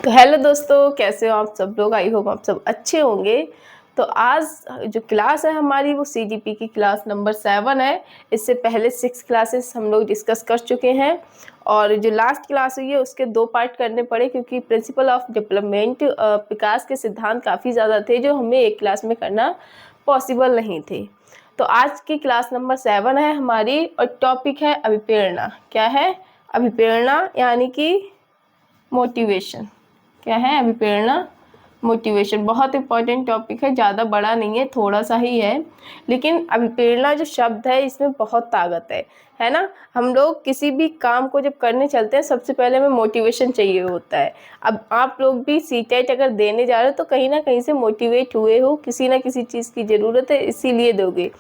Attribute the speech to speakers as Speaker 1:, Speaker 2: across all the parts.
Speaker 1: तो हेलो दोस्तों, कैसे हो आप सब लोग। आई होप आप सब अच्छे होंगे। तो आज जो क्लास है हमारी वो सीजीपी की क्लास नंबर 7 है। इससे पहले 6 क्लासेस हम लोग डिस्कस कर चुके हैं और जो लास्ट क्लास हुई है उसके 2 पार्ट करने पड़े क्योंकि प्रिंसिपल ऑफ डेवलपमेंट विकास के सिद्धांत काफ़ी ज़्यादा थे जो हमें एक क्लास में करना पॉसिबल नहीं थे। तो आज की क्लास नंबर 7 है हमारी और टॉपिक है अभिप्रेरणा। क्या है? अभिप्रेरणा यानी कि मोटिवेशन। क्या है? अभिप्रेरणा, मोटिवेशन। बहुत इंपॉर्टेंट टॉपिक है, ज़्यादा बड़ा नहीं है, थोड़ा सा ही है। लेकिन अभिप्रेरणा जो शब्द है इसमें बहुत ताकत है ना। हम लोग किसी भी काम को जब करने चलते हैं सबसे पहले हमें मोटिवेशन चाहिए होता है। अब आप लोग भी सीटेट अगर देने जा रहे हो तो कहीं ना कहीं से मोटिवेट हुए हो, किसी ना किसी चीज़ की ज़रूरत है इसीलिए दोगे।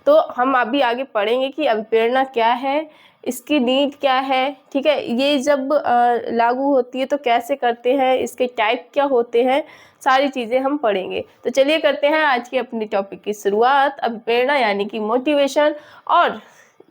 Speaker 1: तो हम अभी आगे पढ़ेंगे कि अभिप्रेरणा क्या है, इसकी नीड क्या है, ठीक है। ये जब लागू होती है तो कैसे करते हैं, इसके टाइप क्या होते हैं, सारी चीज़ें हम पढ़ेंगे। तो चलिए करते हैं आज की अपनी टॉपिक की शुरुआत। अभिप्रेरणा यानी कि मोटिवेशन। और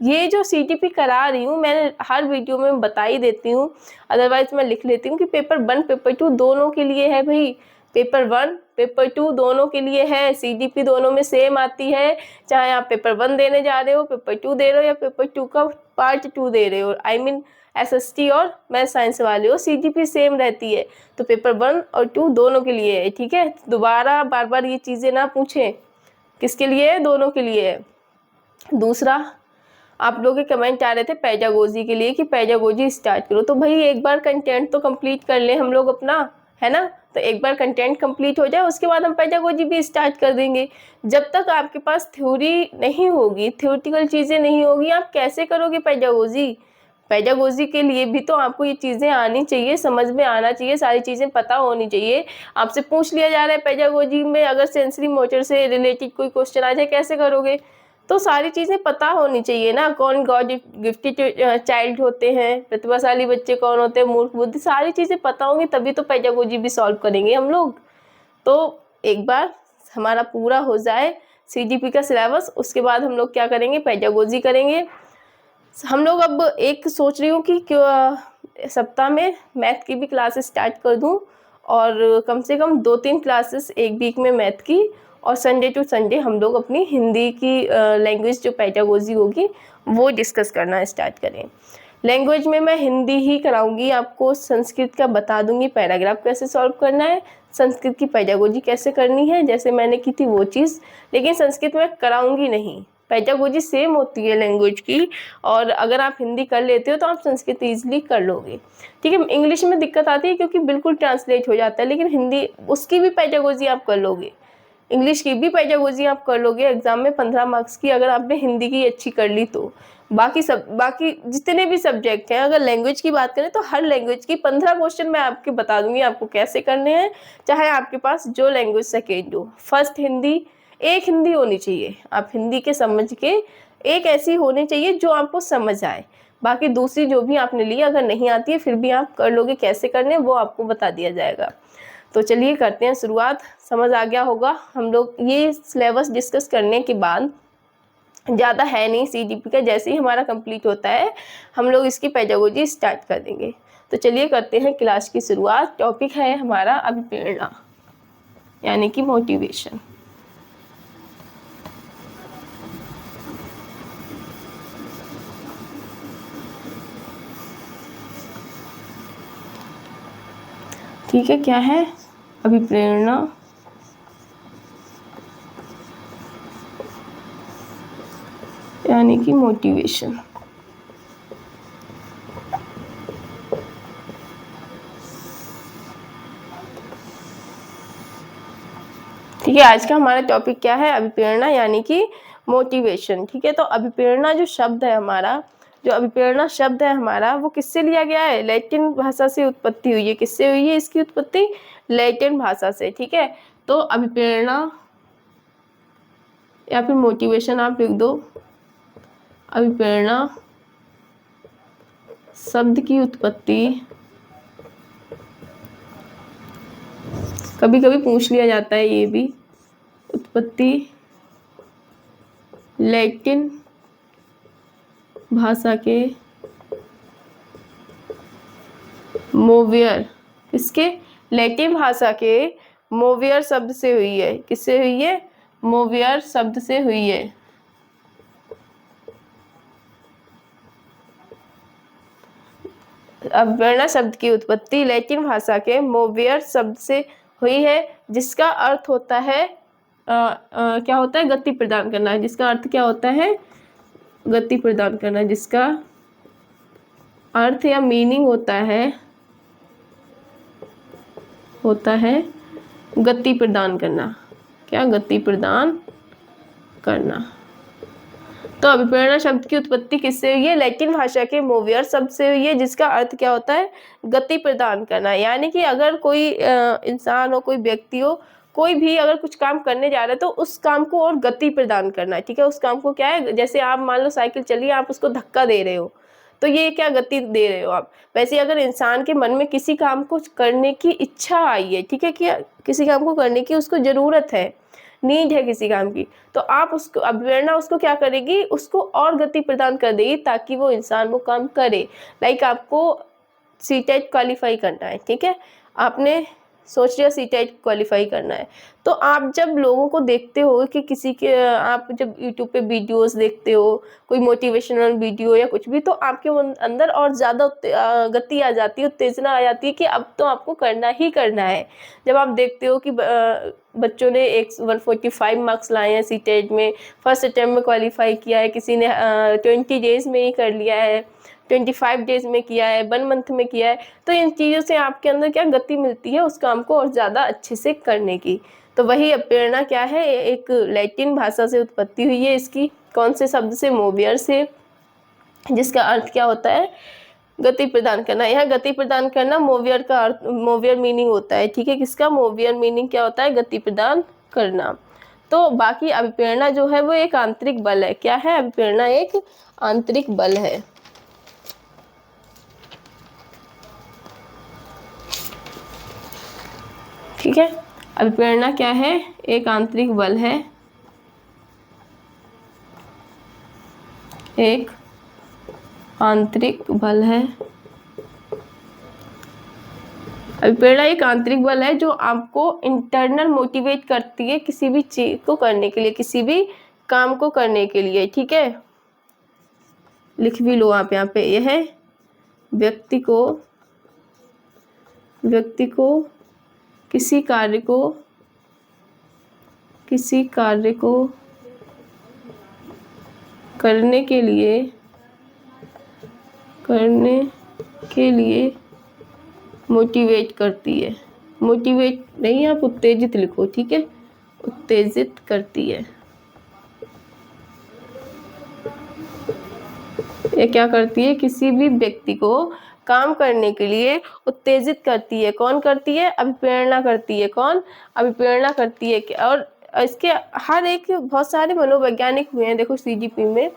Speaker 1: ये जो सीटीपी करा रही हूँ मैंने हर वीडियो में बता ही देती हूँ, अदरवाइज मैं लिख लेती हूँ कि पेपर 1 पेपर 2 दोनों के लिए है भाई। पेपर 1 पेपर 2 दोनों के लिए है। सीडीपी दोनों में सेम आती है, चाहे आप पेपर 1 देने जा रहे हो, पेपर 2 दे रहे हो या पेपर 2 का पार्ट 2 दे रहे हो। आई मीन एसएसटी और मैथ साइंस वाले हो, सीजीपी सेम रहती है। तो पेपर 1 और 2 दोनों के लिए है, ठीक है। दोबारा बार बार ये चीज़ें ना पूछें, किसके लिए है? दोनों के लिए है। दूसरा, आप लोगों के कमेंट आ रहे थे पेडागोजी के लिए कि पेडागोजी स्टार्ट करो। तो भाई एक बार कंटेंट तो कंप्लीट कर लें हम लोग अपना, है ना। तो एक बार कंटेंट कंप्लीट हो जाए उसके बाद हम पेडागोजी भी स्टार्ट कर देंगे। जब तक आपके पास थ्योरी नहीं होगी, थ्योरेटिकल चीज़ें नहीं होगी, आप कैसे करोगे पेडागोजी। पेडागोजी के लिए भी तो आपको ये चीज़ें आनी चाहिए, समझ में आना चाहिए, सारी चीज़ें पता होनी चाहिए। आपसे पूछ लिया जा रहा है पेडागोजी में अगर सेंसरी मोटर से रिलेटेड कोई क्वेश्चन आ जाए कैसे करोगे। तो सारी चीज़ें पता होनी चाहिए ना। कौन गॉड गिफ्टेड चाइल्ड होते हैं, प्रतिभाशाली बच्चे कौन होते हैं, मूर्ख बुद्धि, सारी चीज़ें पता होंगी तभी तो पेडागोजी भी सॉल्व करेंगे हम लोग। तो एक बार हमारा पूरा हो जाए सीजीपी का सिलेबस, उसके बाद हम लोग क्या करेंगे, पेडागोजी करेंगे। हम लोग अब एक सोच रही हूँ कि सप्ताह में मैथ की भी क्लासेस स्टार्ट कर दूँ और कम से कम 2-3 क्लासेस एक वीक में मैथ की, और संडे टू संडे हम लोग अपनी हिंदी की लैंग्वेज जो पेडागोजी होगी वो डिस्कस करना स्टार्ट करें। लैंग्वेज में मैं हिंदी ही कराऊंगी आपको, संस्कृत का बता दूंगी पैराग्राफ कैसे सॉल्व करना है, संस्कृत की पेडागोजी कैसे करनी है जैसे मैंने की थी वो चीज़। लेकिन संस्कृत में कराऊंगी नहीं, पेडागोजी सेम होती है लैंग्वेज की, और अगर आप हिंदी कर लेते हो तो आप संस्कृत ईजिली कर लोगे, ठीक है। इंग्लिश में दिक्कत आती है क्योंकि बिल्कुल ट्रांसलेट हो जाता है, लेकिन हिंदी उसकी भी पेडागोजी आप कर लोगे, इंग्लिश की भी पेडागोजी आप कर लोगे। एग्जाम में 15 मार्क्स की अगर आपने हिंदी की अच्छी कर ली तो बाकी जितने भी सब्जेक्ट हैं, अगर लैंग्वेज की बात करें तो हर लैंग्वेज की 15 क्वेश्चन मैं आपके बता दूंगी आपको कैसे करने हैं, चाहे आपके पास जो लैंग्वेज सेकेंड हो। फर्स्ट हिंदी, एक हिंदी होनी चाहिए, आप हिंदी के समझ के एक ऐसी होनी चाहिए जो आपको समझ आए। बाकी दूसरी जो भी आपने ली अगर नहीं आती है फिर भी आप कर लोगे, कैसे करने वो आपको बता दिया जाएगा। तो चलिए करते हैं शुरुआत। समझ आ गया होगा। हम लोग ये सिलेबस डिस्कस करने के बाद, ज़्यादा है नहीं सीजीपी का, जैसे ही हमारा कंप्लीट होता है हम लोग इसकी पेडागोजी स्टार्ट कर देंगे। तो चलिए करते हैं क्लास की शुरुआत। टॉपिक है हमारा अभिप्रेरणा यानी कि मोटिवेशन। ठीक है, क्या है अभिप्रेरणा? यानी कि मोटिवेशन। ठीक है, आज का हमारा टॉपिक क्या है, अभिप्रेरणा यानी कि मोटिवेशन। ठीक है, तो अभिप्रेरणा जो शब्द है हमारा, जो अभिप्रेरणा शब्द है हमारा वो किससे लिया गया है? लैटिन भाषा से उत्पत्ति हुई है। किससे हुई है इसकी उत्पत्ति? लैटिन भाषा से, ठीक है। तो अभिप्रेरणा या फिर मोटिवेशन आप लिख दो। अभिप्रेरणा शब्द की उत्पत्ति, कभी कभी पूछ लिया जाता है ये भी, उत्पत्ति लैटिन भाषा के मोवियर, इसके लैटिन भाषा के मोवियर शब्द से हुई है। किससे हुई है? मोवियर शब्द से हुई है। अवप्रेरणा शब्द की उत्पत्ति लैटिन भाषा के मोवियर शब्द से हुई है, जिसका अर्थ होता है क्या होता है? गति प्रदान करना। जिसका अर्थ क्या होता है? गति प्रदान करना। जिसका अर्थ या मीनिंग होता है गति प्रदान करना। क्या? गति प्रदान करना। तो अभिप्रेरणा शब्द की उत्पत्ति किससे हुई है? लैटिन भाषा के मोवियर शब्द से हुई है, जिसका अर्थ क्या होता है? गति प्रदान करना। यानी कि अगर कोई इंसान हो, कोई व्यक्ति हो, कोई भी अगर कुछ काम करने जा रहा है तो उस काम को और गति प्रदान करना है। ठीक है, उस काम को क्या है, जैसे आप मान लो साइकिल चली, आप उसको धक्का दे रहे हो तो ये क्या गति दे रहे हो आप। वैसे अगर इंसान के मन में किसी काम को करने की इच्छा आई है, ठीक है, कि किसी काम को करने की उसको ज़रूरत है, नीड है किसी काम की, तो आप उसको अभिप्रेरणा उसको क्या करेगी? उसको और गति प्रदान कर देगी ताकि वो इंसान वो काम करे। लाइक आपको सीटेट क्वालिफाई करना है, ठीक है, आपने सोच लिया सीटेट क्वालिफाई करना है, तो आप जब लोगों को देखते हो कि किसी के, आप जब यूट्यूब पे वीडियोस देखते हो, कोई मोटिवेशनल वीडियो या कुछ भी, तो आपके अंदर और ज़्यादा गति आ जाती है, उत्तेजना आ जाती है कि अब तो आपको करना ही करना है। जब आप देखते हो कि बच्चों ने 145 मार्क्स लाए हैं सीटेट में, फर्स्ट अटेम्प्ट में क्वालिफाई किया है, किसी ने 20 डेज़ में ही कर लिया है, 25 डेज़ में किया है, 1 मंथ में किया है, तो इन चीज़ों से आपके अंदर क्या गति मिलती है उस काम को और ज़्यादा अच्छे से करने की। तो वही अभिप्रेरणा क्या है? एक लैटिन भाषा से उत्पत्ति हुई है इसकी। कौन से शब्द से? मोवियर से, जिसका अर्थ क्या होता है? गति प्रदान करना। यह गति प्रदान करना मोवियर का अर्थ, मोवियर मीनिंग होता है। ठीक है, किसका? मोवियर मीनिंग क्या होता है? गति प्रदान करना। तो बाकी अभिप्रेरणा जो है वो एक आंतरिक बल है। क्या है? अभिप्रेरणा एक आंतरिक बल है। ठीक है, अभिप्रेरणा क्या है? एक आंतरिक बल है। एक आंतरिक बल है। अभिप्रेरणा एक आंतरिक बल है जो आपको इंटरनल मोटिवेट करती है किसी भी चीज को करने के लिए, किसी भी काम को करने के लिए। ठीक है, लिख भी लो आप यहाँ पे। यह है व्यक्ति को किसी कार्य को करने के लिए मोटिवेट करती है। मोटिवेट नहीं, आप उत्तेजित लिखो। ठीक है, उत्तेजित करती है। ये क्या करती है? किसी भी व्यक्ति को काम करने के लिए उत्तेजित करती है। कौन करती है? अभिप्रेरणा करती है। कौन? अभिप्रेरणा करती है। और इसके हर एक बहुत सारे मनोवैज्ञानिक हुए हैं देखो सीजीपी में,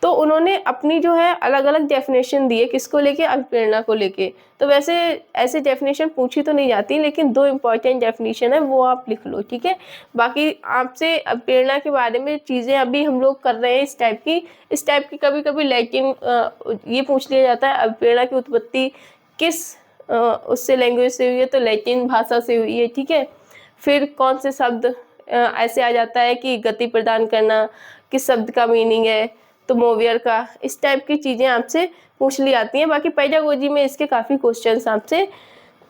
Speaker 1: तो उन्होंने अपनी जो है अलग अलग डेफिनेशन दी है। किसको लेके? अभिप्रेरणा को लेके। तो वैसे ऐसे डेफिनेशन पूछी तो नहीं जाती, लेकिन 2 इम्पॉर्टेंट डेफिनेशन है, वो आप लिख लो। ठीक है, बाकी आपसे अभिप्रेरणा के बारे में चीज़ें अभी हम लोग कर रहे हैं इस टाइप की कभी कभी लैटिन ये पूछ लिया जाता है अभिप्रेरणा की उत्पत्ति किस उससे लैंग्वेज से हुई है, तो लैटिन भाषा से हुई है। ठीक है, फिर कौन से शब्द ऐसे आ जाता है कि गति प्रदान करना, किस शब्द का मीनिंग है, तो मोवियर का। इस टाइप की चीज़ें आपसे पूछ ली जाती हैं। बाकी पेडागोजी में इसके काफ़ी क्वेश्चंस आपसे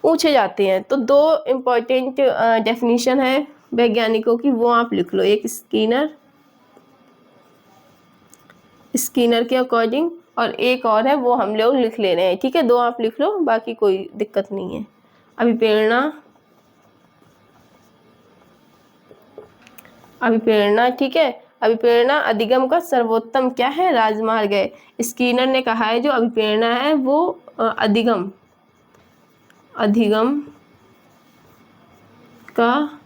Speaker 1: पूछे जाते हैं। तो 2 इम्पॉर्टेंट डेफिनेशन है वैज्ञानिकों की, वो आप लिख लो। एक स्किनर के अकॉर्डिंग, और एक और है वो हम लोग लिख ले रहे हैं। ठीक है, 2 आप लिख लो, बाकी कोई दिक्कत नहीं है। अभिप्रेरणा ठीक है, अभिप्रेरणा अधिगम का सर्वोत्तम क्या है? राजमार्ग है। स्किनर ने कहा है जो अभिप्रेरणा है वो अधिगम का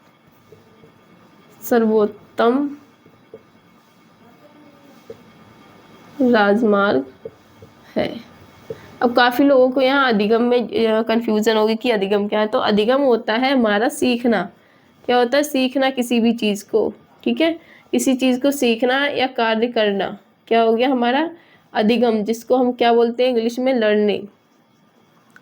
Speaker 1: सर्वोत्तम राजमार्ग है। अब काफ़ी लोगों को यहाँ अधिगम में कंफ्यूजन होगी कि अधिगम क्या है। तो अधिगम होता है हमारा सीखना। क्या होता है? सीखना किसी भी चीज़ को। ठीक है, किसी चीज़ को सीखना या कार्य करना क्या हो गया हमारा? अधिगम, जिसको हम क्या बोलते हैं इंग्लिश में? लर्निंग।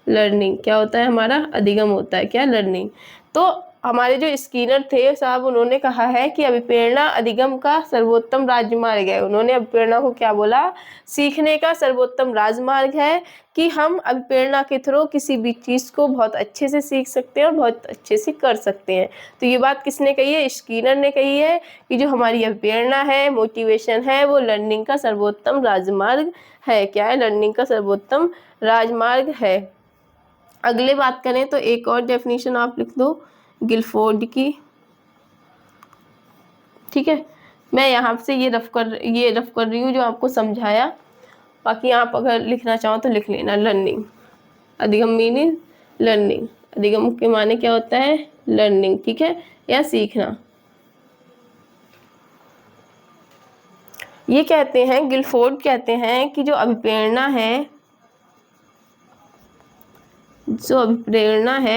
Speaker 1: लर्निंग। क्या होता है हमारा? अधिगम होता है क्या? लर्निंग। तो हमारे जो स्किनर थे साहब, उन्होंने कहा है कि अभिप्रेरणा अधिगम का सर्वोत्तम राजमार्ग है। उन्होंने अभिप्रेरणा को क्या बोला? सीखने का सर्वोत्तम राजमार्ग है, कि हम अभिप्रेरणा के थ्रू किसी भी चीज़ को बहुत अच्छे से सीख सकते हैं और बहुत अच्छे से कर सकते हैं। तो ये बात किसने कही है? स्किनर ने कही है कि जो हमारी अभिप्रेरणा है, मोटिवेशन है, वो लर्निंग का सर्वोत्तम राजमार्ग है। क्या है? लर्निंग का सर्वोत्तम राजमार्ग है। अगले बात करें तो एक और डेफिनेशन आप लिख दो गिलफोर्ड की। ठीक है, मैं यहाँ से ये रफ कर रही हूँ जो आपको समझाया। बाकी आप अगर लिखना चाहो तो लिख लेना। लर्निंग, अधिगम मीनिंग लर्निंग। अधिगम के माने क्या होता है? लर्निंग। ठीक है, या सीखना। ये कहते हैं, गिलफोर्ड कहते हैं कि जो अभिप्रेरणा है,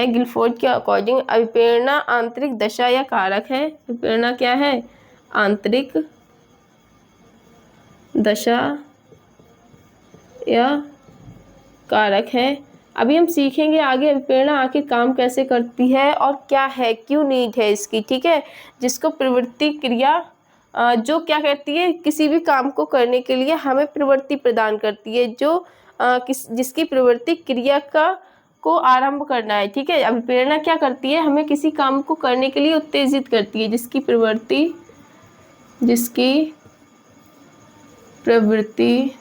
Speaker 1: गिलफोर्ड के अकॉर्डिंग अभिप्रेरणा आंतरिक दशा या कारक है। अभिप्रेरणा क्या है? आंतरिक दशा या कारक है। अभी हम सीखेंगे आगे अभिप्रेरणा आखिर काम कैसे करती है और क्या है, क्यों नीड है इसकी। ठीक है, जिसको प्रवृत्ति क्रिया जो क्या करती है, किसी भी काम को करने के लिए हमें प्रवृत्ति प्रदान करती है, जो जिसकी प्रवृत्ति क्रिया को आरंभ करना है। ठीक है, अभिप्रेरणा क्या करती है? हमें किसी काम को करने के लिए उत्तेजित करती है, जिसकी प्रवृत्ति।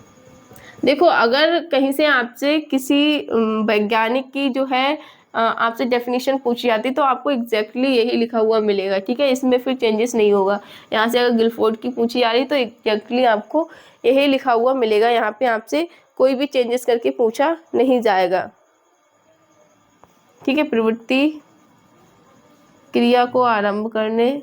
Speaker 1: देखो, अगर कहीं से आपसे किसी वैज्ञानिक की जो है आपसे डेफिनेशन पूछी जाती तो आपको एग्जैक्टली यही लिखा हुआ मिलेगा। ठीक है, इसमें फिर चेंजेस नहीं होगा। यहाँ से अगर गिलफोर्ड की पूछी जा रही तो एग्जैक्टली आपको यही लिखा हुआ मिलेगा। यहाँ पे आपसे कोई भी चेंजेस करके पूछा नहीं जाएगा। ठीक है, प्रवृत्ति क्रिया को आरंभ करने,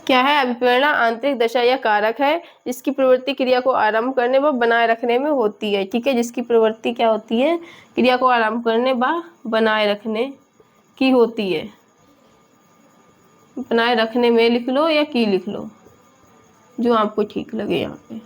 Speaker 1: क्या है? अभिप्रेरणा आंतरिक दशा या कारक है, जिसकी प्रवृत्ति क्रिया को आरंभ करने व बनाए रखने में होती है। ठीक है, जिसकी प्रवृत्ति क्या होती है? क्रिया को आरंभ करने व बनाए रखने की होती है। बनाए रखने में लिख लो या की लिख लो, जो आपको ठीक लगे यहाँ पे।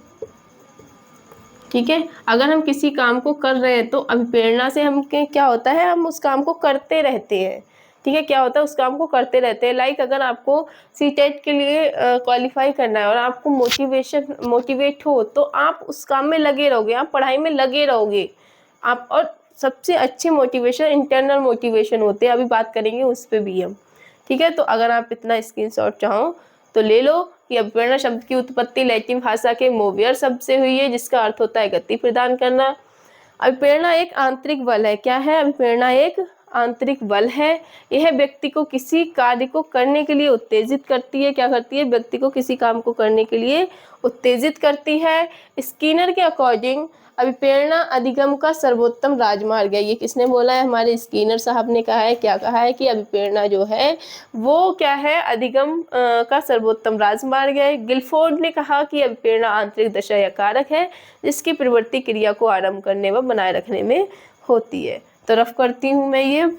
Speaker 1: ठीक है, अगर हम किसी काम को कर रहे हैं तो अभिप्रेरणा से हम क्या होता है? हम उस काम को करते रहते हैं। ठीक है, क्या होता है? उस काम को करते रहते हैं। लाइक अगर आपको सीटेट के लिए क्वालिफाई करना है और आपको मोटिवेट हो तो आप उस काम में लगे रहोगे, आप पढ़ाई में लगे रहोगे आप। और सबसे अच्छे मोटिवेशन इंटरनल मोटिवेशन होते हैं, अभी बात करेंगे उस पर भी हम। ठीक है, तो अगर आप इतना स्क्रीनशॉट चाहो तो ले लो कि अभिप्रेरणा शब्द की उत्पत्ति लैटिन भाषा के मोवियर शब्द से हुई है, जिसका अर्थ होता है गति प्रदान करना। अभिप्रेरणा एक आंतरिक बल है। क्या है? अभिप्रेरणा एक आंतरिक बल है। यह व्यक्ति को किसी कार्य को करने के लिए उत्तेजित करती है। क्या करती है? व्यक्ति को किसी काम को करने के लिए उत्तेजित करती है। स्किनर के अकॉर्डिंग अभिप्रेरणा अधिगम का सर्वोत्तम राजमार्ग है। ये किसने बोला है? हमारे स्किनर साहब ने कहा है। क्या कहा है? कि अभिप्रेरणा जो है वो क्या है? अधिगम का सर्वोत्तम राजमार्ग है। गिलफोर्ड ने कहा कि अभिप्रेरणा आंतरिक दशा या कारक है, जिसकी प्रवृत्ति क्रिया को आरंभ करने व बनाए रखने में होती है। तो रफ करती हूँ मैं ये।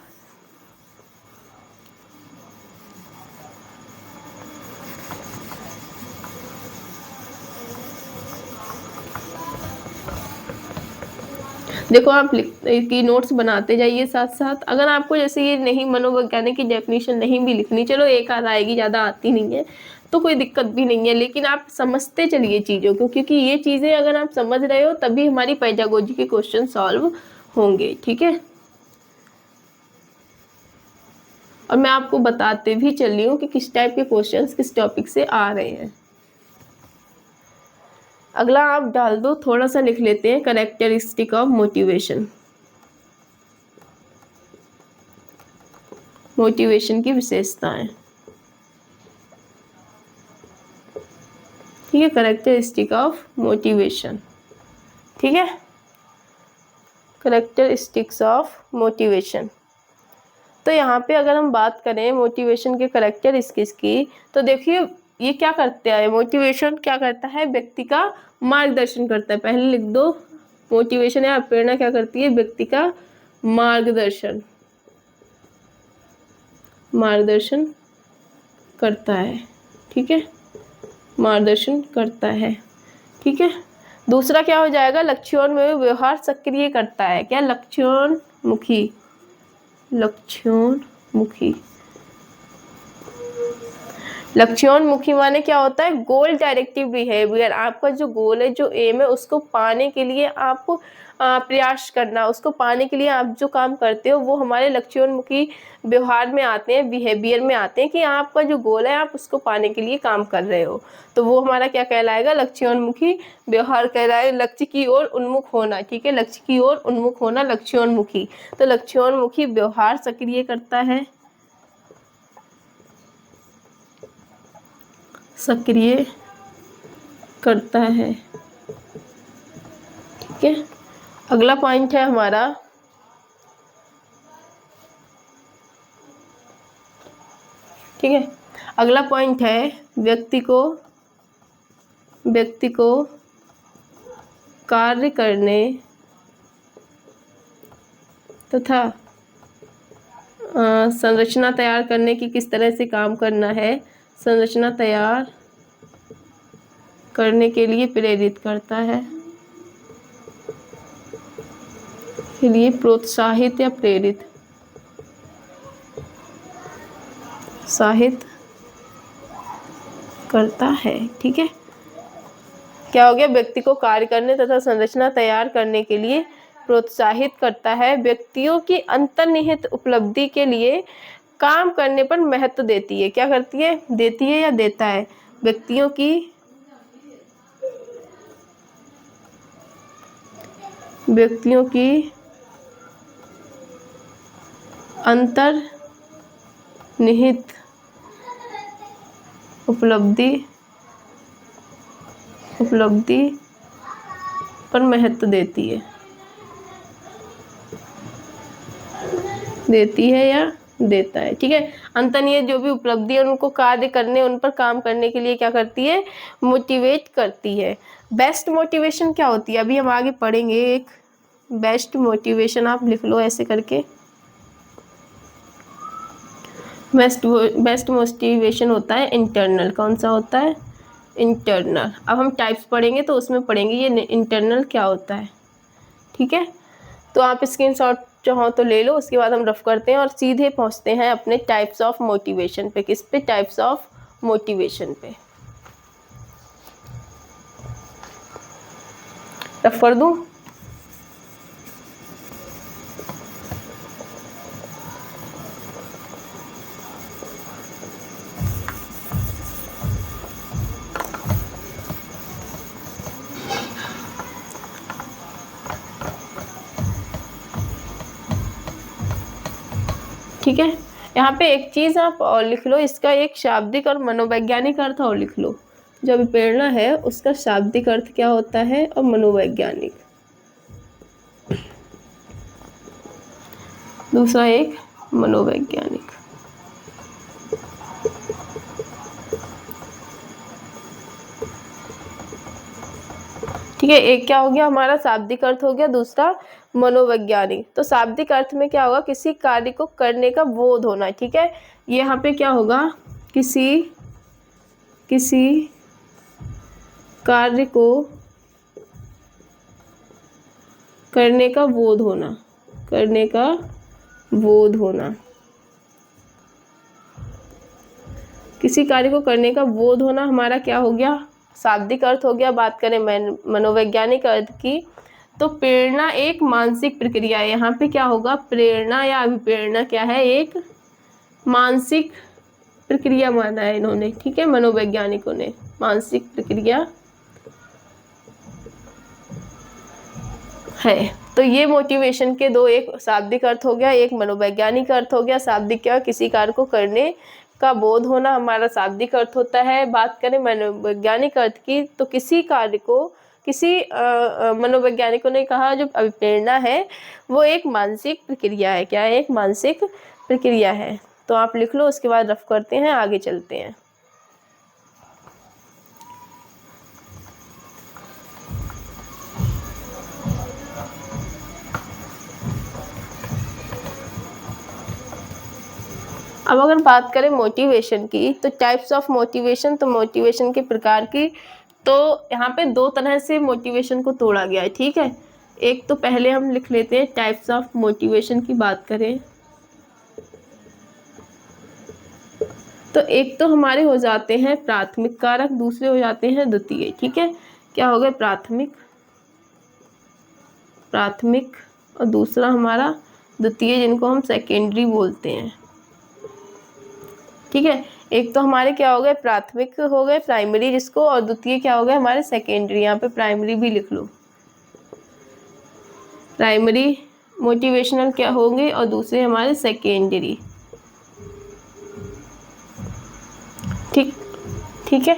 Speaker 1: देखो, आप की नोट्स बनाते जाइए साथ साथ। अगर आपको जैसे ये नहीं, मनोवैज्ञानिक की डेफिनेशन नहीं भी लिखनी, चलो एक आध आएगी, ज़्यादा आती नहीं है तो कोई दिक्कत भी नहीं है, लेकिन आप समझते चलिए चीज़ों को, क्योंकि ये चीज़ें अगर आप समझ रहे हो तभी हमारी पेडागोजी के क्वेश्चन सॉल्व होंगे। ठीक है, और मैं आपको बताते भी चल रही हूँ कि किस टाइप के क्वेश्चंस किस टॉपिक से आ रहे हैं। अगला आप डाल दो, थोड़ा सा लिख लेते हैं, कैरेक्टरिस्टिक ऑफ मोटिवेशन। मोटिवेशन की विशेषताएं। ठीक है, कैरेक्टरिस्टिक ऑफ मोटिवेशन। ठीक है, कैरेक्टरिस्टिक्स ऑफ मोटिवेशन। तो यहाँ पे अगर हम बात करें मोटिवेशन के कैरेक्टरिस्टिक्स की, तो देखिए ये क्या करता है? मोटिवेशन क्या करता है? व्यक्ति का मार्गदर्शन करता है। पहले लिख दो, मोटिवेशन या प्रेरणा क्या करती है? व्यक्ति का मार्गदर्शन करता है। ठीक है, मार्गदर्शन करता है। ठीक है। दूसरा क्या हो जाएगा, लक्ष्योन्मुखी में व्यवहार सक्रिय करता है। क्या, लक्ष्योन्मुखी, लक्ष्योन्मुखी, लक्ष्योन्मुखी माने क्या होता है, गोल डायरेक्टिव बिहेवियर। आपका जो गोल है, जो एम है, उसको पाने के लिए आप प्रयास करना, उसको पाने के लिए आप जो काम करते हो वो हमारे लक्ष्योन्मुखी व्यवहार में आते हैं, बिहेवियर में आते हैं, कि आपका जो गोल है आप उसको पाने के लिए काम कर रहे हो, तो वो हमारा क्या कहलाएगा, लक्ष्योन्मुखी व्यवहार कहलाएगा। लक्ष्य की ओर उन्मुख होना, ठीक है, लक्ष्य की ओर उन्मुख होना लक्ष्योन्मुखी। तो लक्ष्योन्मुखी व्यवहार सक्रिय करता है, सक्रिय करता है, ठीक है। अगला पॉइंट है हमारा, ठीक है, अगला पॉइंट है व्यक्ति को कार्य करने तथा संरचना तैयार करने की किस तरह से काम करना है, संरचना तैयार करने के लिए प्रेरित करता है, के लिए प्रोत्साहित या प्रेरित, उत्साहित करता है, ठीक है। क्या हो गया, व्यक्ति को कार्य करने तथा संरचना तैयार करने के लिए प्रोत्साहित करता है, व्यक्तियों की अंतर्निहित उपलब्धि के लिए काम करने पर महत्व देती है। क्या करती है, देती है या देता है, व्यक्तियों की अंतर्निहित उपलब्धि पर महत्व देती है या देता है, ठीक है। अंतर्निहित जो भी उपलब्धि है उनको कार्य करने, उन पर काम करने के लिए क्या करती है, मोटिवेट करती है। बेस्ट मोटिवेशन क्या होती है, अभी हम आगे पढ़ेंगे। एक बेस्ट मोटिवेशन आप लिख लो ऐसे करके, बेस्ट मोटिवेशन होता है इंटरनल। कौन सा होता है, इंटरनल। अब हम टाइप्स पढ़ेंगे तो उसमें पढ़ेंगे ये इंटरनल क्या होता है, ठीक है। तो आप स्क्रीनशॉट चाहो तो ले लो, उसके बाद हम रफ करते हैं और सीधे पहुंचते हैं अपने टाइप्स ऑफ मोटिवेशन पे। किस पे, टाइप्स ऑफ मोटिवेशन पे। रफ कर दूं, ठीक है। यहाँ पे एक चीज़ आप और लिख लो, इसका एक शाब्दिक और मनोवैज्ञानिक अर्थ और लिख लो। जो प्रेरणा है उसका शाब्दिक अर्थ क्या होता है और मनोवैज्ञानिक। दूसरा एक मनोवैज्ञानिक, ठीक है। एक क्या हो गया हमारा, शाब्दिक अर्थ हो गया, दूसरा मनोवैज्ञानिक। तो शाब्दिक अर्थ में क्या होगा, किसी कार्य को करने का बोध होना, ठीक है। यहाँ पे क्या होगा, किसी कार्य को करने का बोध होना, करने का बोध होना, किसी कार्य को करने का बोध होना हमारा क्या हो गया, शाब्दिक अर्थ हो गया। बात करें मनोवैज्ञानिक अर्थ की, तो प्रेरणा एक मानसिक प्रक्रिया है। यहाँ पे क्या होगा, प्रेरणा या अभिप्रेरणा क्या है, एक मानसिक प्रक्रिया माना है इन्होंने, ठीक है, मनोवैज्ञानिकों ने। मानसिक प्रक्रिया है। तो ये मोटिवेशन के दो, एक शाब्दिक अर्थ हो गया, एक मनोवैज्ञानिक अर्थ हो गया। शाब्दिक क्या, किसी कार्य को करने का बोध होना हमारा शाब्दिक अर्थ होता है। बात करें मनोवैज्ञानिक अर्थ की, तो किसी कार्य को, किसी मनोवैज्ञानिकों ने कहा जो अभिप्रेरणा है वो एक मानसिक प्रक्रिया है। क्या है, एक मानसिक प्रक्रिया है। तो आप लिख लो, उसके बाद रफ करते हैं, आगे चलते हैं। अब अगर बात करें मोटिवेशन की, तो टाइप्स ऑफ मोटिवेशन, तो मोटिवेशन के प्रकार की तो यहाँ पे दो तरह से मोटिवेशन को तोड़ा गया है, ठीक है। एक तो पहले हम लिख लेते हैं टाइप्स ऑफ मोटिवेशन की बात करें तो एक तो हमारे हो जाते हैं प्राथमिक कारक, दूसरे हो जाते हैं द्वितीय, ठीक है। क्या हो गए? प्राथमिक और दूसरा हमारा द्वितीय, जिनको हम सेकेंडरी बोलते हैं, ठीक है। एक तो हमारे क्या हो गए? प्राथमिक हो गए, प्राइमरी जिसको, और द्वितीय क्या हो गए? हमारे सेकेंडरी। यहाँ पे प्राइमरी भी लिख लो। प्राइमरी मोटिवेशनल क्या होंगे और दूसरे हमारे सेकेंडरी, ठीक है।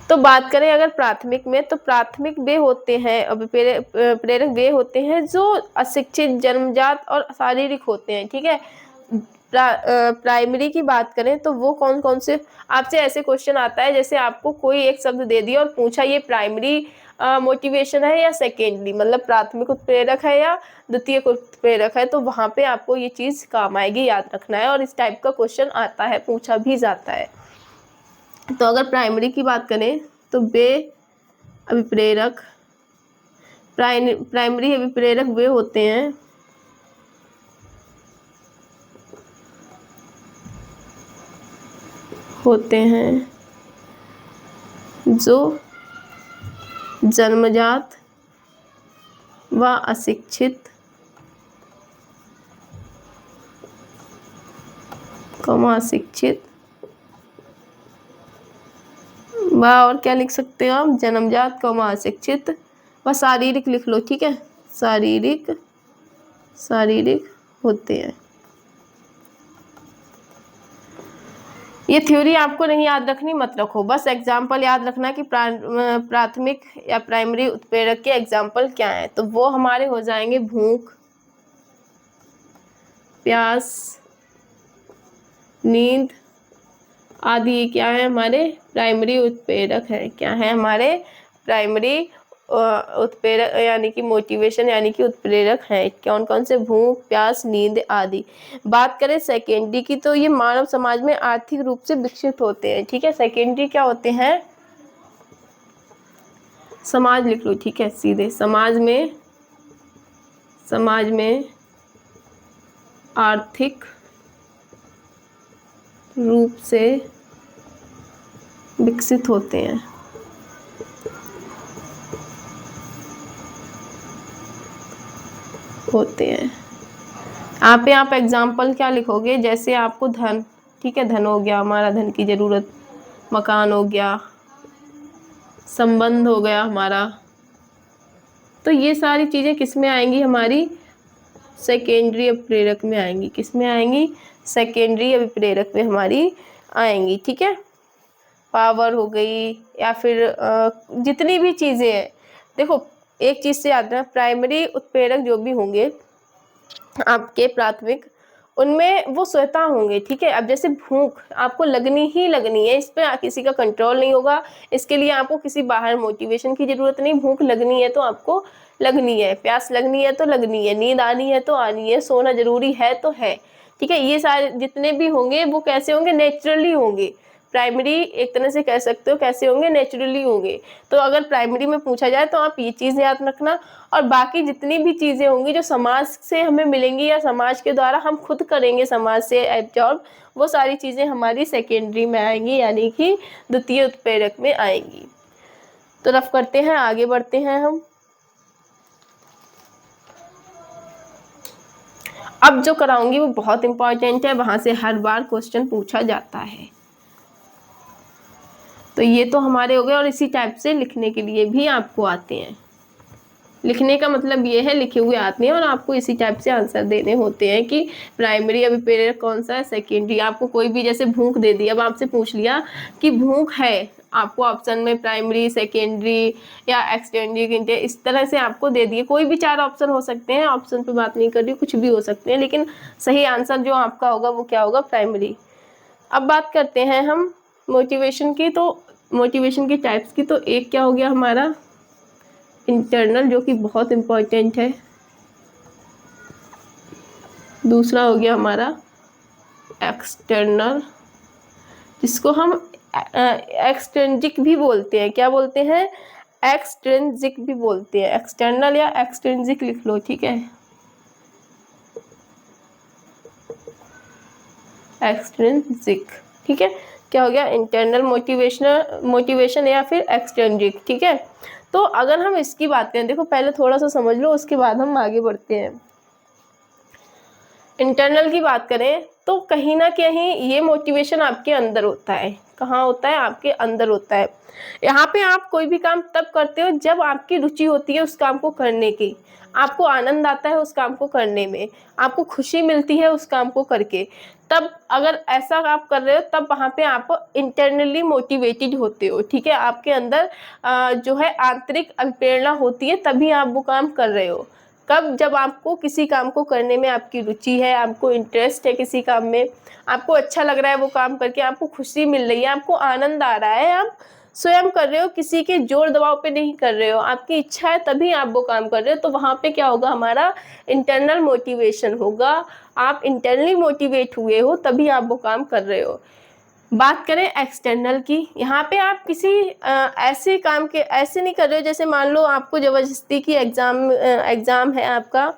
Speaker 1: तो बात करें अगर प्राथमिक में, तो प्राथमिक वे होते हैं, अब प्रेरक वे होते हैं जो अशिक्षित, जन्मजात और शारीरिक होते हैं, ठीक है। प्राइमरी की बात करें तो वो कौन कौन से, आपसे ऐसे क्वेश्चन आता है जैसे आपको कोई एक शब्द दे दिया और पूछा ये प्राइमरी मोटिवेशन है या सेकेंडरी, मतलब प्राथमिक उत्प्रेरक है या द्वितीय उत्प्रेरक है, तो वहाँ पे आपको ये चीज़ काम आएगी, याद रखना है। और इस टाइप का क्वेश्चन आता है, पूछा भी जाता है। तो अगर प्राइमरी की बात करें तो वे अभिप्रेरक, प्राइमरी अभिप्रेरक वे होते हैं जो जन्मजात व अशिक्षित, अशिक्षित व, और क्या लिख सकते हो आप? जन्मजात अशिक्षित व शारीरिक लिख लो, ठीक है। शारीरिक होते हैं। ये थ्योरी आपको नहीं याद रखनी, मत रखो, बस एग्जाम्पल याद रखना कि प्राथमिक या प्राइमरी उत्प्रेरक के एग्जाम्पल क्या हैं। तो वो हमारे हो जाएंगे भूख, प्यास, नींद आदि। क्या है? हमारे प्राइमरी उत्प्रेरक है। क्या है? हमारे प्राइमरी उत्प्रेरक यानी कि मोटिवेशन यानी कि उत्प्रेरक है। कौन कौन से? भूख, प्यास, नींद आदि। बात करें सेकेंडरी की तो ये मानव समाज में आर्थिक रूप से विकसित होते हैं, ठीक है। सेकेंडरी क्या होते हैं? समाज लिख लो, ठीक है, सीधे समाज में आर्थिक रूप से विकसित होते हैं। आप एग्जाम्पल क्या लिखोगे? जैसे आपको धन, ठीक है, धन हो गया हमारा, धन की ज़रूरत, मकान हो गया, संबंध हो गया हमारा, तो ये सारी चीज़ें किस में आएंगी? हमारी सेकेंडरी अभिप्रेरक में आएंगी। किस में आएंगी? सेकेंडरी अभिप्रेरक में हमारी आएंगी, ठीक है। पावर हो गई या फिर जितनी भी चीज़ें हैं, देखो एक चीज़ से याद रखना, प्राइमरी उत्प्रेरक जो भी होंगे आपके प्राथमिक, उनमें वो स्वतः होंगे, ठीक है। अब जैसे भूख आपको लगनी ही लगनी है, इस पर किसी का कंट्रोल नहीं होगा, इसके लिए आपको किसी बाहर मोटिवेशन की ज़रूरत नहीं। भूख लगनी है तो आपको लगनी है, प्यास लगनी है तो लगनी है, नींद आनी है तो आनी है, सोना ज़रूरी है तो है, ठीक है। ये सारे जितने भी होंगे वो कैसे होंगे? नेचुरली होंगे। प्राइमरी एक तरह से कह सकते हो कैसे होंगे? नेचुरली होंगे। तो अगर प्राइमरी में पूछा जाए तो आप ये चीज़ याद रखना। और बाकी जितनी भी चीज़ें होंगी जो समाज से हमें मिलेंगी या समाज के द्वारा हम खुद करेंगे, समाज से एब्जॉर्ब, वो सारी चीज़ें हमारी सेकेंडरी में आएंगी, यानी कि द्वितीय उत्प्रेरक में आएंगी। तो रफ करते हैं, आगे बढ़ते हैं हम। अब जो कराऊंगी वो बहुत इंपॉर्टेंट है, वहां से हर बार क्वेश्चन पूछा जाता है। तो ये तो हमारे हो गए, और इसी टाइप से लिखने के लिए भी आपको आते हैं। लिखने का मतलब ये है लिखे हुए आते हैं और आपको इसी टाइप से आंसर देने होते हैं कि प्राइमरी अभिप्रेरक कौन सा है, सेकेंडरी। आपको कोई भी जैसे भूख दे दी, अब आपसे पूछ लिया कि भूख है, आपको ऑप्शन में प्राइमरी, सेकेंडरी या एक्सटेंडरी, इस तरह से आपको दे दिए। कोई भी 4 ऑप्शन हो सकते हैं, ऑप्शन पे बात नहीं कर रही, कुछ भी हो सकते हैं, लेकिन सही आंसर जो आपका होगा वो क्या होगा? प्राइमरी। अब बात करते हैं हम मोटिवेशन की। तो मोटिवेशन के टाइप्स की, तो एक क्या हो गया हमारा? इंटरनल, जो कि बहुत इम्पोर्टेंट है। दूसरा हो गया हमारा एक्सटर्नल, जिसको हम एक्सट्रिंसिक भी बोलते हैं। क्या बोलते हैं? एक्सट्रिंसिक भी बोलते हैं। एक्सटर्नल या एक्सट्रिंसिक लिख लो, ठीक है। एक्सट्रिंसिक, ठीक है। क्या हो गया? इंटरनल मोटिवेशन या फिर एक्सट्रिंसिक, ठीक है। तो अगर हम इसकी बात करें, देखो पहले थोड़ा सा समझ लो, उसके बाद हम आगे बढ़ते हैं। इंटरनल की बात करें तो कहीं ना कहीं ये मोटिवेशन आपके अंदर होता है। कहाँ होता है? आपके अंदर होता है। यहाँ पे आप कोई भी काम तब करते हो जब आपकी रुचि होती है उस काम को करने की, आपको आनंद आता है उस काम को करने में, आपको खुशी मिलती है उस काम को करके। तब अगर ऐसा आप कर रहे हो तब वहाँ पे आप इंटरनली मोटिवेटेड होते हो, ठीक है। आपके अंदर जो है आंतरिक अभिप्रेरणा होती है, तभी आप वो काम कर रहे हो। कब? जब आपको किसी काम को करने में आपकी रुचि है, आपको इंटरेस्ट है किसी काम में, आपको अच्छा लग रहा है वो काम करके, आपको खुशी मिल रही है, आपको आनंद आ रहा है, आप स्वयं कर रहे हो, किसी के जोर दबाव पे नहीं कर रहे हो, आपकी इच्छा है तभी आप वो काम कर रहे हो। तो वहाँ पे क्या होगा? हमारा इंटरनल मोटिवेशन होगा। आप इंटरनली मोटिवेट हुए हो तभी आप वो काम कर रहे हो। बात करें एक्सटर्नल की, यहाँ पे आप किसी ऐसे काम के ऐसे नहीं कर रहे हो, जैसे मान लो आपको ज़बरदस्ती की एग्ज़ाम है आपका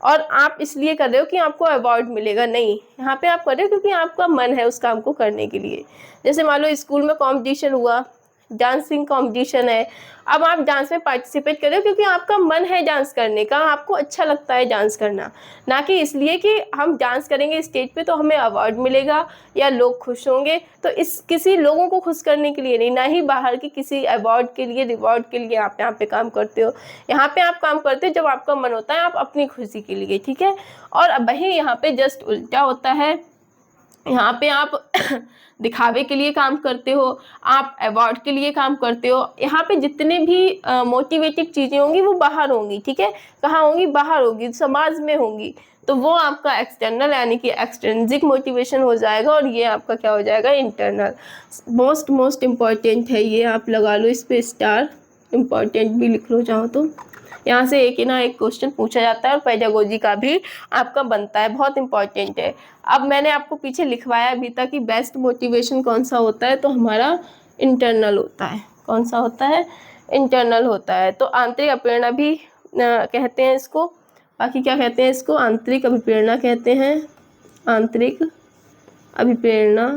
Speaker 1: और आप इसलिए कर रहे हो कि आपको अवार्ड मिलेगा, नहीं। यहाँ पे आप कर रहे हो क्योंकि आपका मन है उस काम को करने के लिए। जैसे मान लो स्कूल में कंपटीशन हुआ, डांसिंग कंपटीशन है, अब आप डांस में पार्टिसिपेट कर रहे हो क्योंकि आपका मन है डांस करने का, आपको अच्छा लगता है डांस करना, ना कि इसलिए कि हम डांस करेंगे स्टेज पे तो हमें अवार्ड मिलेगा या लोग खुश होंगे। तो इस किसी लोगों को खुश करने के लिए नहीं, ना ही बाहर की किसी अवार्ड के लिए, रिवॉर्ड के लिए आप यहाँ पे काम करते हो। यहाँ पे आप काम करते हो जब आपका मन होता है, आप अपनी खुशी के लिए, ठीक है। और वही यहाँ पे जस्ट उल्टा होता है। यहाँ पे आप दिखावे के लिए काम करते हो, आप अवार्ड के लिए काम करते हो। यहाँ पे जितने भी मोटिवेटेड चीज़ें होंगी वो बाहर होंगी, ठीक है। कहाँ होंगी? बाहर होगी, समाज में होंगी। तो वो आपका एक्सटर्नल यानी कि एक्सट्रिंसिक मोटिवेशन हो जाएगा, और ये आपका क्या हो जाएगा? इंटरनल। मोस्ट इम्पॉर्टेंट है ये, आप लगा लो इस पे स्टार, इम्पॉर्टेंट भी लिख लो चाहो तो। यहाँ से एक ना एक क्वेश्चन पूछा जाता है और पेडागोजी का भी आपका बनता है, बहुत इंपॉर्टेंट है। अब मैंने आपको पीछे लिखवाया अभी तक कि बेस्ट मोटिवेशन कौन सा होता है, तो हमारा इंटरनल होता है। कौन सा होता है? इंटरनल होता है। तो आंतरिक अभिप्रेरणा भी कहते हैं इसको। बाकी क्या कहते हैं इसको? आंतरिक अभिप्रेरणा कहते हैं। आंतरिक अभिप्रेरणा